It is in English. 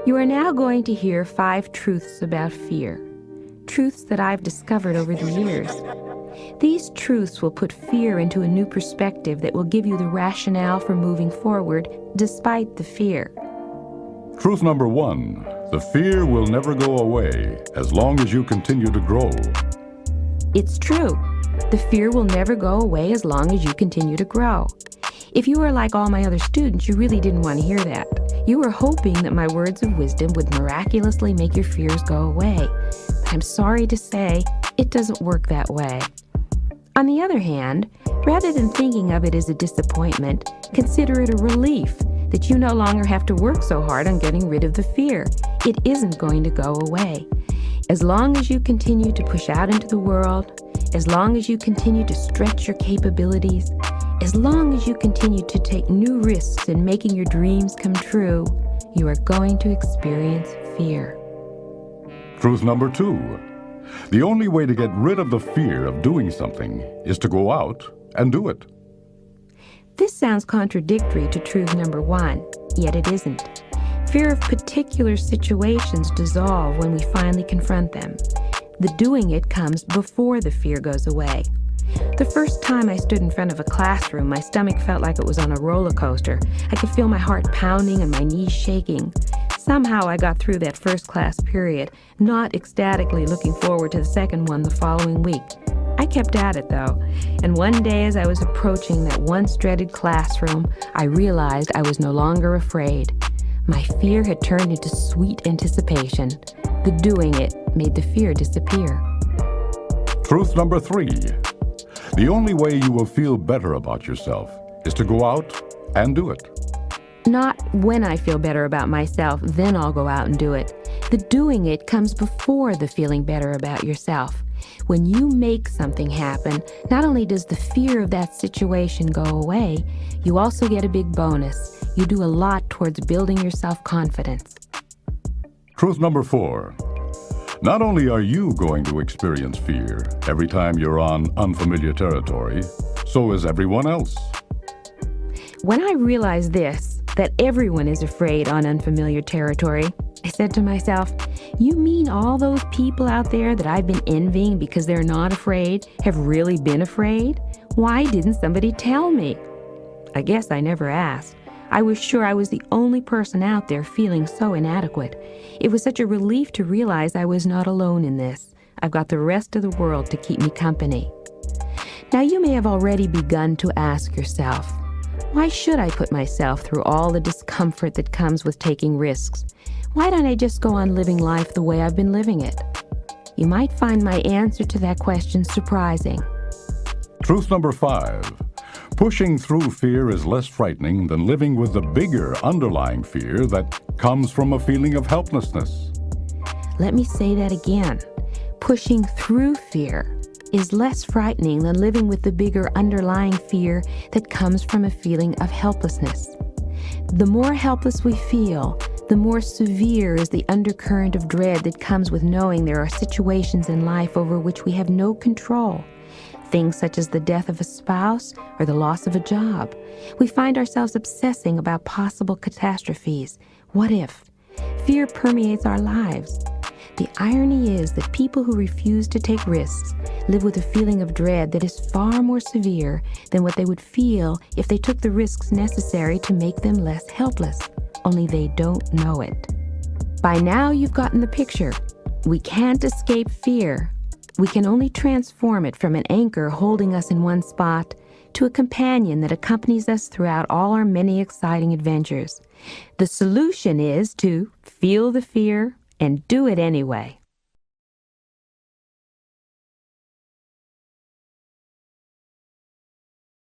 You are now going to hear 5 truths about fear, truths that I've discovered over the years. These truths will put fear into a new perspective that will give you the rationale for moving forward despite the fear. Truth number 1, the fear will never go away as long as you continue to grow. It's true. The fear will never go away as long as you continue to grow. If you are like all my other students, you really didn't want to hear that. You were hoping that my words of wisdom would miraculously make your fears go away. But I'm sorry to say, it doesn't work that way. On the other hand, rather than thinking of it as a disappointment, consider it a relief that you no longer have to work so hard on getting rid of the fear. It isn't going to go away. As long as you continue to push out into the world, as long as you continue to stretch your capabilities, as long as you continue to take new risks in making your dreams come true, you are going to experience fear. Truth number 2, the only way to get rid of the fear of doing something is to go out and do it. This sounds contradictory to truth number 1, yet it isn't. Fear of particular situations dissolve when we finally confront them. The doing it comes before the fear goes away. The first time I stood in front of a classroom, my stomach felt like it was on a roller coaster. I could feel my heart pounding and my knees shaking. Somehow I got through that first class period, not ecstatically looking forward to the second one the following week. I kept at it though, and one day as I was approaching that once dreaded classroom, I realized I was no longer afraid. My fear had turned into sweet anticipation. The doing it made the fear disappear. Truth number 3, the only way you will feel better about yourself is to go out and do it. Not when I feel better about myself, then I'll go out and do it. The doing it comes before the feeling better about yourself. When you make something happen, not only does the fear of that situation go away, you also get a big bonus. You do a lot towards building your self-confidence. Truth number 4, not only are you going to experience fear every time you're on unfamiliar territory, so is everyone else. When I realized this, that everyone is afraid on unfamiliar territory, I said to myself, you mean all those people out there that I've been envying because they're not afraid have really been afraid? Why didn't somebody tell me? I guess I never asked. I was sure I was the only person out there feeling so inadequate. It was such a relief to realize I was not alone in this. I've got the rest of the world to keep me company. Now you may have already begun to ask yourself, why should I put myself through all the discomfort that comes with taking risks? Why don't I just go on living life the way I've been living it? You might find my answer to that question surprising. Truth number 5, pushing through fear is less frightening than living with the bigger underlying fear that comes from a feeling of helplessness. Let me say that again. Pushing through fear is less frightening than living with the bigger underlying fear that comes from a feeling of helplessness. The more helpless we feel, the more severe is the undercurrent of dread that comes with knowing there are situations in life over which we have no control. Things such as the death of a spouse or the loss of a job. We find ourselves obsessing about possible catastrophes. What if? Fear permeates our lives. The irony is that people who refuse to take risks live with a feeling of dread that is far more severe than what they would feel if they took the risks necessary to make them less helpless, only they don't know it. By now you've gotten the picture. We can't escape fear. We can only transform it from an anchor holding us in one spot to a companion that accompanies us throughout all our many exciting adventures. The solution is to feel the fear and do it anyway.